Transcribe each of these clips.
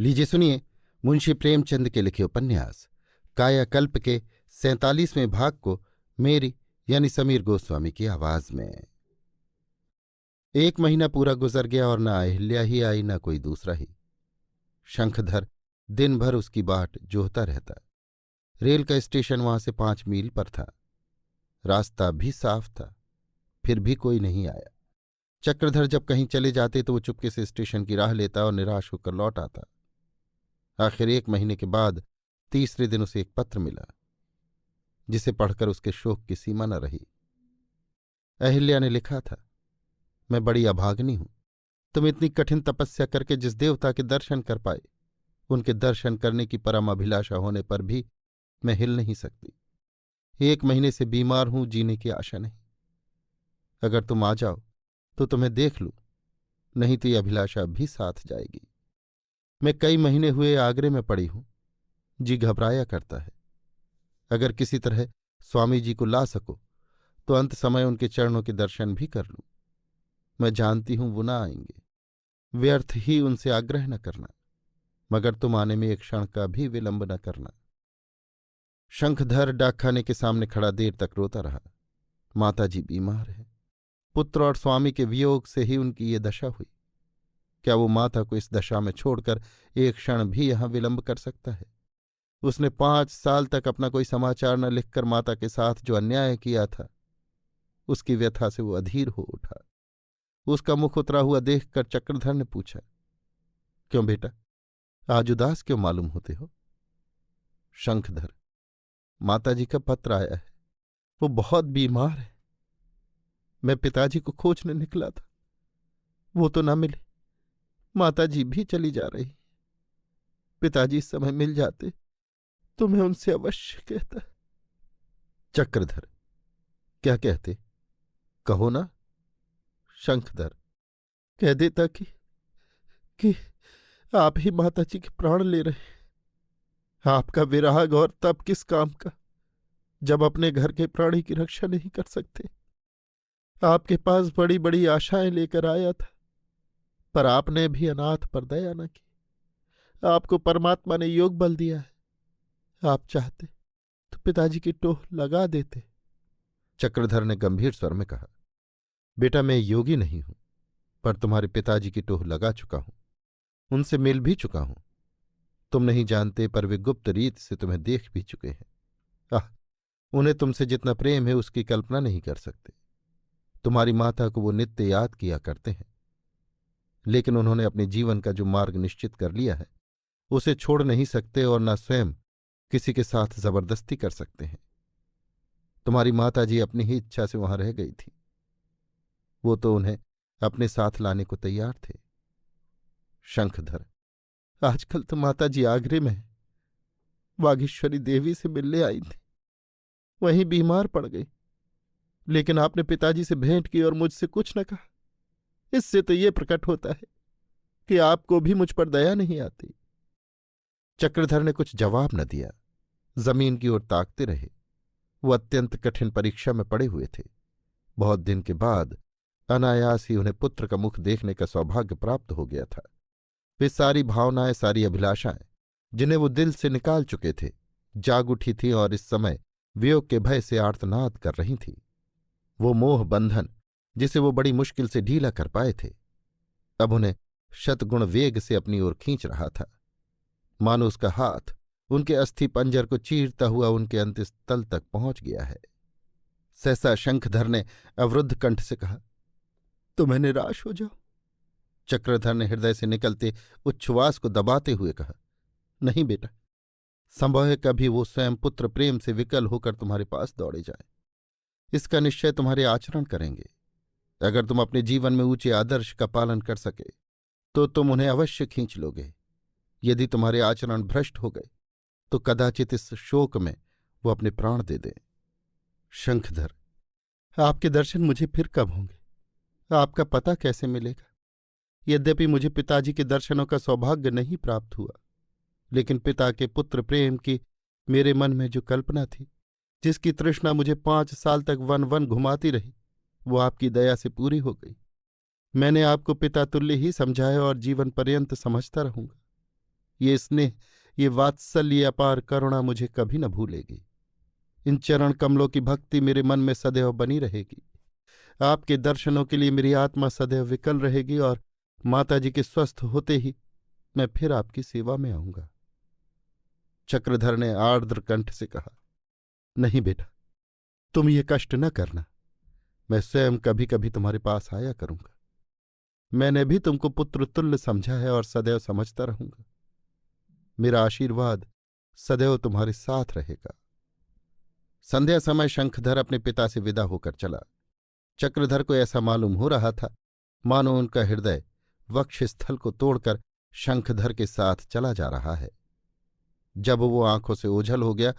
लीजिए सुनिए मुंशी प्रेमचंद के लिखे उपन्यास कायाकल्प के 47वें भाग को मेरी यानी समीर गोस्वामी की आवाज में। 1 महीना पूरा गुजर गया और न अहिल्या ही आई न कोई दूसरा ही। शंखधर दिन भर उसकी बाट जोहता रहता। रेल का स्टेशन वहां से 5 मील पर था। रास्ता भी साफ था, फिर भी कोई नहीं आया। चक्रधर जब कहीं चले जाते तो वो चुपके से स्टेशन की राह लेता और निराश होकर लौट आता। आखिर 1 महीने के बाद तीसरे दिन उसे एक पत्र मिला, जिसे पढ़कर उसके शोक की सीमा न रही। अहिल्या ने लिखा था, मैं बड़ी अभागनी हूं। तुम इतनी कठिन तपस्या करके जिस देवता के दर्शन कर पाए, उनके दर्शन करने की परम अभिलाषा होने पर भी मैं हिल नहीं सकती। 1 महीने से बीमार हूं, जीने की आशा नहीं। अगर तुम आ जाओ तो तुम्हें देख लूं, नहीं तो ये अभिलाषा भी साथ जाएगी। मैं कई महीने हुए आगरे में पड़ी हूं, जी घबराया करता है। अगर किसी तरह स्वामी जी को ला सको तो अंत समय उनके चरणों के दर्शन भी कर लूं। मैं जानती हूं वो ना आएंगे, व्यर्थ ही उनसे आग्रह न करना, मगर तुम आने में एक क्षण का भी विलंब न करना। शंखधर डाकखाने के सामने खड़ा देर तक रोता रहा। माताजी बीमार है। पुत्र और स्वामी के वियोग से ही उनकी ये दशा हुई। क्या वो माता को इस दशा में छोड़कर एक क्षण भी यहां विलंब कर सकता है? उसने 5 साल तक अपना कोई समाचार न लिखकर माता के साथ जो अन्याय किया था, उसकी व्यथा से वो अधीर हो उठा। उसका मुख उतरा हुआ देखकर चक्रधर ने पूछा, क्यों बेटा, आज उदास क्यों मालूम होते हो? शंखधर, माताजी का पत्र आया है, वो बहुत बीमार है। मैं पिताजी को खोजने निकला था, वो तो ना मिले। माताजी भी चली जा रही। पिताजी इस समय मिल जाते तो मैं उनसे अवश्य कहता। चक्रधर, क्या कहते? कहो ना। शंखधर, कह देता कि आप ही माताजी के प्राण ले रहे। आपका विराग और तब किस काम का, जब अपने घर के प्राणी की रक्षा नहीं कर सकते। आपके पास बड़ी बड़ी आशाएं लेकर आया था, पर आपने भी अनाथ पर दया न की। आपको परमात्मा ने योग बल दिया है। आप चाहते तो पिताजी की टोह लगा देते। चक्रधर ने गंभीर स्वर में कहा, बेटा, मैं योगी नहीं हूं, पर तुम्हारे पिताजी की टोह लगा चुका हूं, उनसे मिल भी चुका हूं। तुम नहीं जानते, पर वे गुप्त रीत से तुम्हें देख भी चुके हैं। आह, उन्हें तुमसे जितना प्रेम है उसकी कल्पना नहीं कर सकते। तुम्हारी माता को वो नित्य याद किया करते हैं, लेकिन उन्होंने अपने जीवन का जो मार्ग निश्चित कर लिया है उसे छोड़ नहीं सकते और न स्वयं किसी के साथ जबरदस्ती कर सकते हैं। तुम्हारी माताजी अपनी ही इच्छा से वहां रह गई थी, वो तो उन्हें अपने साथ लाने को तैयार थे। शंखधर, आजकल तो माताजी आगरे में है। वागीश्वरी देवी से मिलने आई थी, वहीं बीमार पड़ गई। लेकिन आपने पिताजी से भेंट की और मुझसे कुछ न कहा। इससे तो ये प्रकट होता है कि आपको भी मुझ पर दया नहीं आती। चक्रधर ने कुछ जवाब न दिया, जमीन की ओर ताकते रहे। वो अत्यंत कठिन परीक्षा में पड़े हुए थे। बहुत दिन के बाद अनायास ही उन्हें पुत्र का मुख देखने का सौभाग्य प्राप्त हो गया था। वे सारी भावनाएं, सारी अभिलाषाएं, जिन्हें वो दिल से निकाल चुके थे, जाग उठी थीं और इस समय वियोग के भय से आर्तनाद कर रही थीं। वो मोह बंधन, जिसे वो बड़ी मुश्किल से ढीला कर पाए थे, अब उन्हें शतगुण वेग से अपनी ओर खींच रहा था। मानो उसका हाथ उनके अस्थि पंजर को चीरता हुआ उनके अंतस्थल तक पहुंच गया है। सहसा शंखधर ने अवरुद्ध कंठ से कहा, तुम्हें निराश हो जाओ। चक्रधर ने हृदय से निकलते उच्छ्वास को दबाते हुए कहा, नहीं बेटा, संभव है कभी वो स्वयं पुत्र प्रेम से विकल होकर तुम्हारे पास दौड़े जाए। इसका निश्चय तुम्हारे आचरण करेंगे। अगर तुम अपने जीवन में ऊंचे आदर्श का पालन कर सके तो तुम उन्हें अवश्य खींच लोगे। यदि तुम्हारे आचरण भ्रष्ट हो गए तो कदाचित इस शोक में वो अपने प्राण दे दें। शंखधर, आपके दर्शन मुझे फिर कब होंगे? आपका पता कैसे मिलेगा? यद्यपि मुझे पिताजी के दर्शनों का सौभाग्य नहीं प्राप्त हुआ, लेकिन पिता के पुत्र प्रेम की मेरे मन में जो कल्पना थी, जिसकी तृष्णा मुझे 5 साल तक वन वन घुमाती रही, वो आपकी दया से पूरी हो गई। मैंने आपको पिता तुल्य ही समझा है और जीवन पर्यंत समझता रहूंगा। ये स्नेह, ये वात्सल्य, ये अपार करुणा मुझे कभी न भूलेगी। इन चरण कमलों की भक्ति मेरे मन में सदैव बनी रहेगी। आपके दर्शनों के लिए मेरी आत्मा सदैव विकल रहेगी और माताजी के स्वस्थ होते ही मैं फिर आपकी सेवा में आऊंगा। चक्रधर ने आर्द्र कंठ से कहा, नहीं बेटा, तुम ये कष्ट न करना। मैं स्वयं कभी कभी तुम्हारे पास आया करूंगा। मैंने भी तुमको पुत्र तुल्य समझा है और सदैव समझता रहूंगा। मेरा आशीर्वाद सदैव तुम्हारे साथ रहेगा। संध्या समय शंखधर अपने पिता से विदा होकर चला। चक्रधर को ऐसा मालूम हो रहा था मानो उनका हृदय वक्षस्थल को तोड़कर शंखधर के साथ चला जा रहा है। जब वो आंखों से ओझल हो गया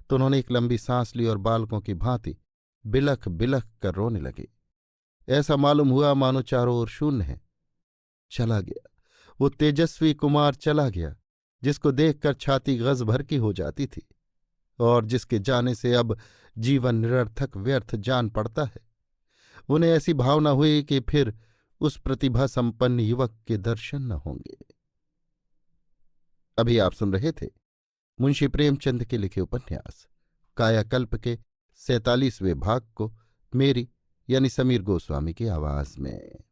तो उन्होंने एक लंबी सांस ली और बालकों की भांति बिलख बिलख कर रोने लगे। ऐसा मालूम हुआ मानो चारों ओर शून्य है। चला गया वो तेजस्वी कुमार, चला गया जिसको देखकर छाती गज भर की हो जाती थी और जिसके जाने से अब जीवन निरर्थक व्यर्थ जान पड़ता है। उन्हें ऐसी भावना हुई कि फिर उस प्रतिभा संपन्न युवक के दर्शन न होंगे। अभी आप सुन रहे थे मुंशी प्रेमचंद के लिखे उपन्यास कायाकल्प के 47वें भाग को मेरी यानी समीर गोस्वामी की आवाज में।